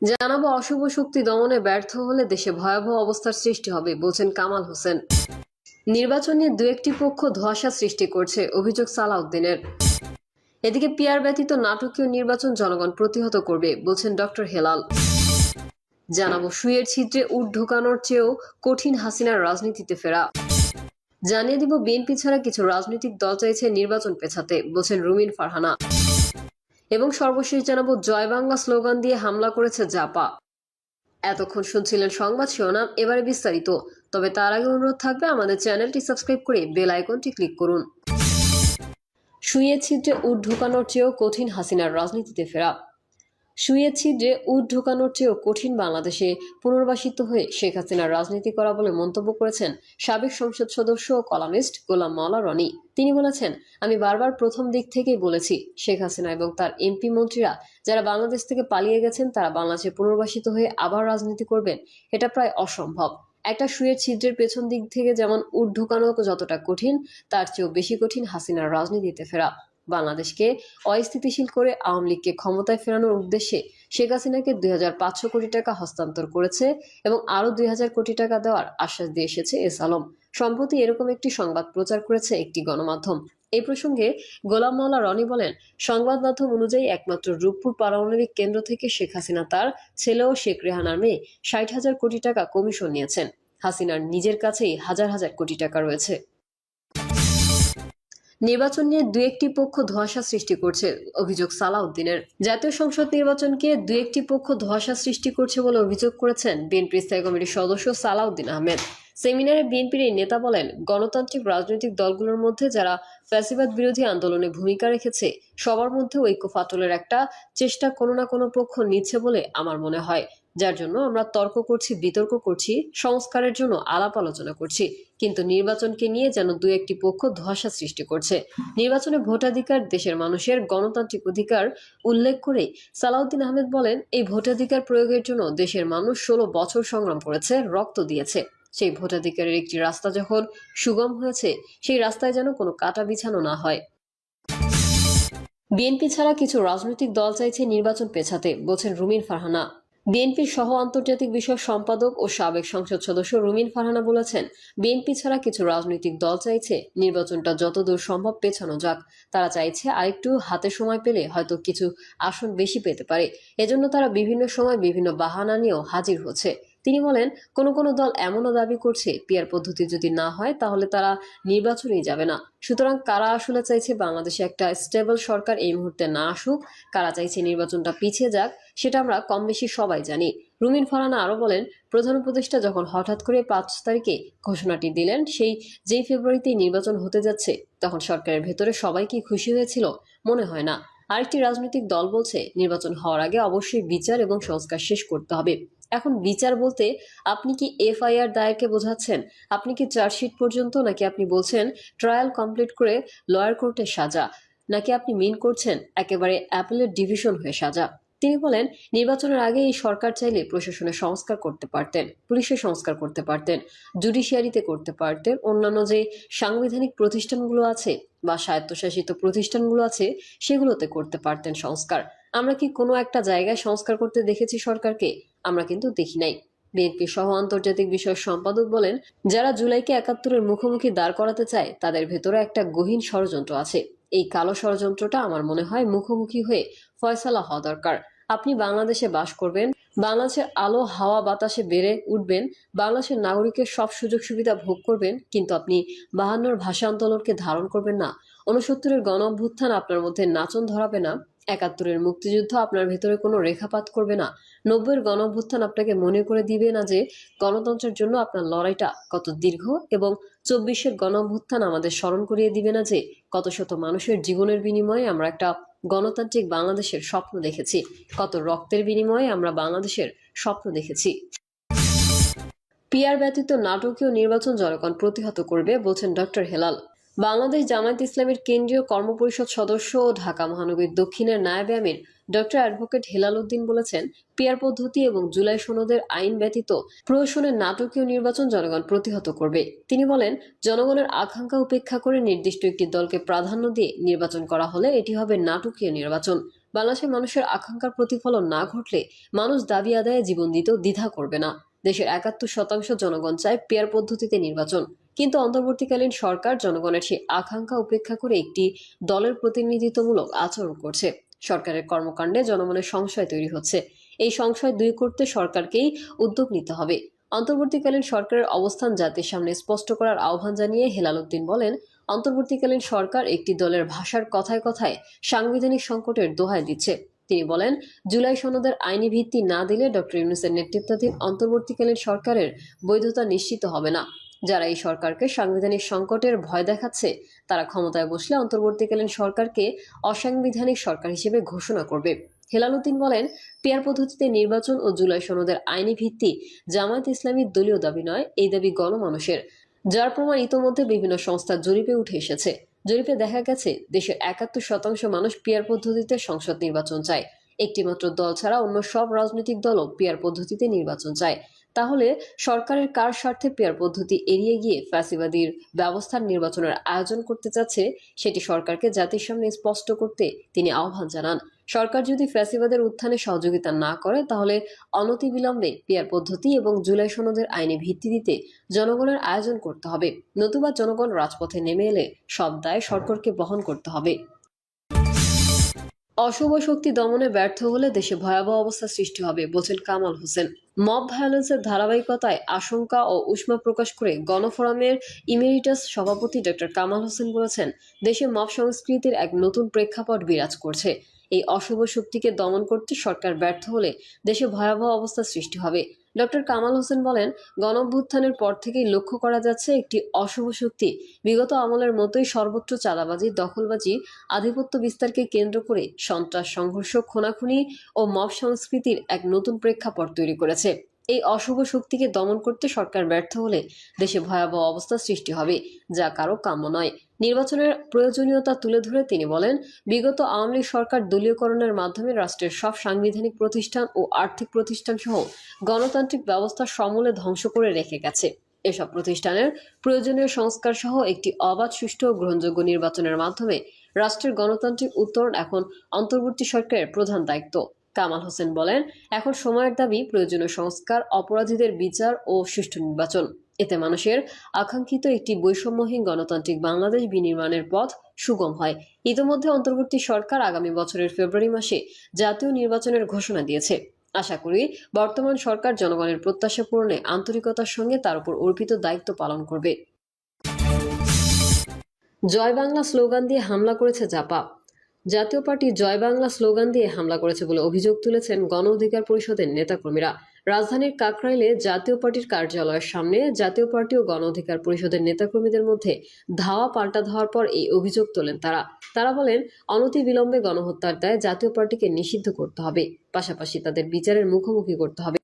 জানাবো অশুভ শক্তি দমনে ব্যর্থ হলে দেশে ভয়াবহ অবস্থার সৃষ্টি হবে, বলছেন কামাল হোসেন। নির্বাচন নিয়ে দু একটি পক্ষ ধোঁয়াশা সৃষ্টি করছে, অভিযোগ সালাউদ্দিনের। এদিকে পিয়ার ব্যতীত নাটকীয় নির্বাচন জনগণ প্রতিহত করবে, বলছেন ডক্টর হেলাল। জানাবো সুইয়ের ছিদ্রে উট ঢোকানোর চেয়েও কঠিন হাসিনার রাজনীতিতে ফেরা। জানিয়ে দিব বিএনপি ছাড়া কিছু রাজনৈতিক দল চাইছে নির্বাচন পেছাতে, বলছেন রুমিন ফারহানা। এবং সর্বশেষ জানাবো জয় বাংলা স্লোগান দিয়ে হামলা করেছে জাপা। এতক্ষণ শুনছিলেন সংবাদ শিরোনাম, এবারে বিস্তারিত। তবে তার আগে অনুরোধ থাকবে আমাদের চ্যানেলটি সাবস্ক্রাইব করে বেল আইকনটি ক্লিক করুন। সুইয়ের ছিদ্রে উট ঢোকানোর চেয়েও কঠিন হাসিনার রাজনীতিতে ফেরা। সুইয়ের ছিদ্রে উট ঢোকানোর চেয়েও কঠিন বাংলাদেশে পুনর্বাসিত হয়ে শেখ হাসিনার রাজনীতি করা বলে মন্তব্য করেছেন সাবেক সংসদ সদস্য ও কলামিস্ট গোলাম মাওলা রনি। তিনি বলেছেন, আমি বারবার প্রথম দিক থেকেই বলেছি, শেখ হাসিনা এবং তার এমপি মন্ত্রীরা যারা বাংলাদেশ থেকে পালিয়ে গেছেন তারা বাংলাদেশে পুনর্বাসিত হয়ে আবার রাজনীতি করবেন, এটা প্রায় অসম্ভব। একটা সুইয়ের ছিদ্রের পেছন দিক থেকে যেমন উট ঢোকানো যতটা কঠিন, তার চেয়েও বেশি কঠিন হাসিনার রাজনীতিতে ফেরা। বাংলাদেশকে অস্থিতিশীল করে আওয়ামী লীগকে ক্ষমতায় ফেরানোর উদ্দেশ্যে শেখ হাসিনাকে ২৫০০ কোটি টাকা হস্তান্তর করেছে এবং আরো ২০০০ কোটি টাকা দেওয়ার আশ্বাস দিয়ে এসেছে এস আলম। সম্প্রতি এরকম একটি সংবাদ প্রচার করেছে একটি গণমাধ্যম। এই প্রসঙ্গে গোলাম মাওলা রনি বলেন, সংবাদ মাধ্যম অনুযায়ী একমাত্র রূপপুর পারমাণবিক কেন্দ্র থেকে শেখ হাসিনা তার ছেলে ও শেখ রেহানার মেয়ে ৬০,০০০ কোটি টাকা কমিশন নিয়েছেন। হাসিনার নিজের কাছেই হাজার হাজার কোটি টাকা রয়েছে। নির্বাচন নিয়ে দু একটি পক্ষ ধোঁয়াশা সৃষ্টি করছে, অভিযোগ সালাউদ্দিনের। জাতীয় সংসদ নির্বাচনকে দু একটি পক্ষ ধোঁয়াশা সৃষ্টি করছে বলে অভিযোগ করেছেন বিএনপি স্থায়ী কমিটির সদস্য সালাউদ্দিন আহমেদ। সেমিনারে বিএনপির এই নেতা বলেন, গণতান্ত্রিক রাজনৈতিক দলগুলোর মধ্যে যারা ফ্যাসিবাদ বিরোধী আন্দোলনে ভূমিকা রেখেছে সবার মধ্যে ঐক্য ফাটলের একটা চেষ্টা কোনো না কোনো পক্ষ নিচ্ছে বলে আমার মনে হয়, যার জন্য আমরা তর্ক করছি, বিতর্ক করছি, সংস্কারের জন্য আলাপ আলোচনা করছি। কিন্তু নির্বাচনকে নিয়ে যেন দু একটি পক্ষ ধোঁয়াশা সৃষ্টি করছে। নির্বাচনে ভোটাধিকার দেশের মানুষের গণতান্ত্রিক অধিকার উল্লেখ করে সালাউদ্দিন আহমেদ বলেন, এই ভোটাধিকার প্রয়োগের জন্য দেশের মানুষ ১৬ বছর সংগ্রাম করেছে, রক্ত দিয়েছে। সেই ভোটাধিকারের একটি রাস্তা যখন সুগম হয়েছে, সেই রাস্তায় যেন কোনো কাটা বিছানো না হয়। বিএনপি ছাড়া কিছু রাজনৈতিক দল চাইছে নির্বাচন পেছাতে, বলছেন রুমিন ফারহানা। বিএনপির সহ আন্তর্জাতিক বিষয়ক সম্পাদক ও সাবেক সংসদ সদস্য রুমিন ফারহানা বলেছেন, বিএনপি ছাড়া কিছু রাজনৈতিক দল চাইছে নির্বাচনটা যতদূর সম্ভব পেছানো যাক। তারা চাইছে আরেকটু হাতে সময় পেলে হয়তো কিছু আসন বেশি পেতে পারে। এজন্য তারা বিভিন্ন সময় বিভিন্ন বাহানা নিয়েও হাজির হচ্ছে। তিনি বলেন, কোনো কোনো দল এমনও দাবি করছে, পিয়ার পদ্ধতি যদি না হয় তাহলে তারা নির্বাচনেই যাবে না। সুতরাং কারা আসলে চাইছে বাংলাদেশে একটা স্টেবল সরকার এই মুহূর্তে না আসুক, কারা চাইছে নির্বাচনটা পিছিয়ে যাক, সেটা আমরা কম বেশি সবাই জানি। রুমিন ফারহানা আরো বলেন, প্রধান উপদেষ্টা যখন হঠাৎ করে ৫ তারিখে ঘোষণাটি দিলেন, যেই ফেব্রুয়ারিতেই নির্বাচন হতে যাচ্ছে, তখন সরকারের ভেতরে সবাই কি খুশি হয়েছিল? মনে হয় না। আরেকটি রাজনৈতিক দল বলছে, নির্বাচন হওয়ার আগে অবশ্যই বিচার এবং সংস্কার শেষ করতে হবে। এখন বিচার বলতে আপনি কি এফআইআর দায়েরকে বোঝাচ্ছেন? আপনি কি চার্জশিট পর্যন্ত, নাকি আপনি বলছেন ট্রায়াল কমপ্লিট করে লয়ার কোর্টে সাজা, নাকি আপনি মিন করছেন একেবারে অ্যাপেলের ডিভিশন হয়ে সাজা? তিনি বলেন, নির্বাচনের আগে এই সরকার চাইলে প্রশাসনের সংস্কার করতে পারতেন, পুলিশের সংস্কার করতে পারতেন, জুডিশিয়ারিতে করতে পারতেন, অন্যান্য যে সাংবিধানিক প্রতিষ্ঠানগুলো আছে বা স্বায়ত্তশাসিত প্রতিষ্ঠানগুলো আছে সেগুলোতে করতে পারতেন সংস্কার। আমরা কি কোনো একটা জায়গায় সংস্কার করতে দেখেছি সরকারকে? আমরা কিন্তু দেখি নাই। বিএনপি সহ আন্তর্জাতিক বিষয়ক সম্পাদক বলেন, যারা জুলাইকে ৭১-এর মুখোমুখি দাঁড় করাতে চায় তাদের ভেতরে একটা গহীন ষড়যন্ত্র আছে। এই কালো ষড়যন্ত্রটা আমার মনে হয় মুখোমুখি হয়ে ফয়সালা হওয়া দরকার। আপনি বাংলাদেশে বাস করবেন, বাংলাদেশের আলো হাওয়া বাতাসে বেড়ে উঠবেন, বাংলাদেশের নাগরিকের সব সুযোগ সুবিধা ভোগ করবেন, কিন্তু আপনি ৫২-র ভাষা আন্দোলনকে ধারণ করবেন না। ৬৯-এর গণ অভ্যুত্থান আপনার মধ্যে নাচন ধরাবে না। ৭১-এর মুক্তিযুদ্ধ আপনার ভেতরে কোনো রেখাপাত করবে না। ৯০-এর গণ অভ্যুত্থান আপনাকে মনে করে দিবে না যে গণতন্ত্রের জন্য আপনার লড়াইটা কত দীর্ঘ, এবং ২৪-এর গণ অভ্যুত্থান আমাদের স্মরণ করিয়ে দিবে না যে কত শত মানুষের জীবনের বিনিময়ে আমরা একটা গণতান্ত্রিক বাংলাদেশের স্বপ্ন দেখেছি, কত রক্তের বিনিময়ে আমরা বাংলাদেশের স্বপ্ন দেখেছি। পিয়ার ব্যতীত নাটকীয় নির্বাচন জনগণ প্রতিহত করবে, বলছেন ডক্টর হেলাল। বাংলাদেশ জামায়াত ইসলামীর কেন্দ্রীয় কর্মপরিষদ সদস্য ও ঢাকা মহানগরীর দক্ষিণের নায়েবে আমির ডক্টর অ্যাডভোকেট হেলাল উদ্দিন বলেছেন, পিয়ার পদ্ধতি এবং জুলাই সনদের আইন ব্যতীত প্রহসনের নাটকীয় নির্বাচন জনগণ প্রতিহত করবে। তিনি বলেন, জনগণের আকাঙ্ক্ষা উপেক্ষা করে নির্দিষ্ট একটি দলকে প্রাধান্য দিয়ে নির্বাচন করা হলে এটি হবে নাটকীয় নির্বাচন। বাংলাদেশের মানুষের আকাঙ্ক্ষার প্রতিফলন না ঘটলে মানুষ দাবি আদায়ে জীবন দিতেও দ্বিধা করবে না। দেশের ৭১% জনগণ চায় পিয়ার পদ্ধতিতে নির্বাচন, কিন্তু অন্তর্বর্তীকালীন সরকার জনগণের সেই আকাঙ্ক্ষা উপেক্ষা করে একটি দলের প্রতিনিধিত্বমূলক আচরণ করছে। সরকারের কর্মকাণ্ডে জনমনে সংশয় তৈরি হচ্ছে। এই সংশয় দূর করতে সরকারকেই উদ্যোগ নিতে হবে। অন্তর্বর্তীকালীন সরকারের অবস্থান জাতির সামনে স্পষ্ট করার আহ্বান জানিয়ে হেলাল উদ্দিন বলেন, অন্তর্বর্তীকালীন সরকার একটি দলের ভাষার কথায় কথায় সাংবিধানিক সংকটের দোহাই দিচ্ছে। তিনি বলেন, জুলাই সনদের আইনি ভিত্তি না দিলে ডক্টর ইউনূসের নেতৃত্বাধীন অন্তর্বর্তীকালীন সরকারের বৈধতা নিশ্চিত হবে না। যারা এই সরকারকে সাংবিধানিক সংকটের ভয় দেখাচ্ছে, তারা ক্ষমতায় বসলে অন্তর্বর্তীকালীন সরকারকে অসাংবিধানিক সরকার হিসেবে ঘোষণা করবে। হেলাল উদ্দিন বলেন, পিয়ার পদ্ধতিতে নির্বাচন ও জুলাই সনদের আইনি ভিত্তি জামায়াত ইসলামীর দলীয় দাবি নয়, এই দাবি গণমানুষের, যার প্রমাণ ইতোমধ্যে বিভিন্ন সংস্থার জরিপে উঠে এসেছে। জরিপে দেখা গেছে দেশের ৭১% মানুষ পিয়ার পদ্ধতিতে সংসদ নির্বাচন চায়। একটিমাত্র দল ছাড়া অন্য সব রাজনৈতিক দলও পিয়ার পদ্ধতিতে নির্বাচন চায়। তাহলে সরকারের কার স্বার্থে পিয়ার পদ্ধতি এড়িয়ে গিয়ে ফ্যাসিবাদীর ব্যবস্থার নির্বাচনের আয়োজন করতে চাচ্ছে, সেটি সরকারকে জাতির সামনে স্পষ্ট করতে তিনি আহ্বান জানান। সরকার যদি ফ্যাসিবাদের উত্থানে সহযোগিতা না করে, তাহলে অনতিবিলম্বে পিয়ার পদ্ধতি এবং জুলাই সনদের আইনি ভিত্তি দিতে জনগণের আয়োজন করতে হবে। নতুবা জনগণ রাজপথে নেমে এলে সব দায় সরকারকে বহন করতে হবে। অশুভ শক্তি দমনে ব্যর্থ হলে দেশে ভয়াবহ অবস্থা সৃষ্টি হবে, বলছেন কামাল হোসেন। মব ভায়োলেন্সের ধারাবাহিকতায় আশঙ্কা ও উষ্মা প্রকাশ করে গণফোরামের ইমেরিটাস সভাপতি ডক্টর কামাল হোসেন বলেছেন, দেশে মব সংস্কৃতির এক নতুন প্রেক্ষাপট বিরাজ করছে। এই অশুভ শক্তিকে দমন করতে সরকার ব্যর্থ হলে দেশে ভয়াবহ অবস্থা সৃষ্টি হবে। ডক্টর কামাল হোসেন বলেন, গণঅভ্যুত্থানের পর থেকেই লক্ষ্য করা যাচ্ছে একটি অশুভ শক্তি বিগত আমলের মতোই সর্বত্র চাঁদাবাজি, দখলবাজি, আধিপত্য বিস্তারকে কেন্দ্র করে সন্ত্রাস, সংঘর্ষ, খুনাখুনি ও মব সংস্কৃতির এক নতুন প্রেক্ষাপট তৈরি করেছে। এই অশুভ শক্তিকে দমন করতে সরকার ব্যর্থ হলে দেশে ভয়াবহ অবস্থা সৃষ্টি হবে, যা কারো কাম্য নয়। নির্বাচনের প্রয়োজনীয়তা তুলে ধরে তিনি বলেন, বিগত আওয়ামী লীগ সরকার দলীয়করণের মাধ্যমে রাষ্ট্রের সব সাংবিধানিক প্রতিষ্ঠান ও আর্থিক প্রতিষ্ঠান সহ গণতান্ত্রিক ব্যবস্থা সমূলে ধ্বংস করে রেখে গেছে। এসব প্রতিষ্ঠানের প্রয়োজনীয় সংস্কার সহ একটি অবাধ, সুষ্ঠু ও গ্রহণযোগ্য নির্বাচনের মাধ্যমে রাষ্ট্রের গণতান্ত্রিক উত্তরণ এখন অন্তর্বর্তী সরকারের প্রধান দায়িত্ব। কামাল হোসেন বলেন, এখন সময়ের দাবি প্রয়োজনীয় সংস্কার, অপরাধীদের বিচার ও সুষ্ঠু নির্বাচন। এতে মানুষের আকাঙ্ক্ষিত একটি বৈষম্যহীন গণতান্ত্রিক বাংলাদেশ বিনির্মাণের পথ সুগম হয়। ইতিমধ্যে অন্তর্বর্তী সরকার আগামী বছরের ফেব্রুয়ারি মাসে জাতীয় নির্বাচনের ঘোষণা দিয়েছে। আশা করি বর্তমান সরকার জনগণের প্রত্যাশা পূরণে আন্তরিকতার সঙ্গে তার উপর অর্পিত দায়িত্ব পালন করবে। জয় বাংলা স্লোগান দিয়ে হামলা করেছে জাপা। জাতীয় পার্টি জয় বাংলা স্লোগান দিয়ে হামলা করেছে বলে অভিযোগ তুলেছেন গণ অধিকার পরিষদের নেতাকর্মীরা। রাজধানীর কাকরাইলে জাতীয় পার্টির কার্যালয়ের সামনে জাতীয় পার্টি ও গণ অধিকার পরিষদের নেতাকর্মীদের মধ্যে ধাওয়া পাল্টা ধাওয়ার পর এই অভিযোগ তোলেন তারা বলেন, অনতিবিলম্বে গণহত্যার দায়ে জাতীয় পার্টিকে নিষিদ্ধ করতে হবে, পাশাপাশি তাদের বিচারের মুখোমুখি করতে হবে।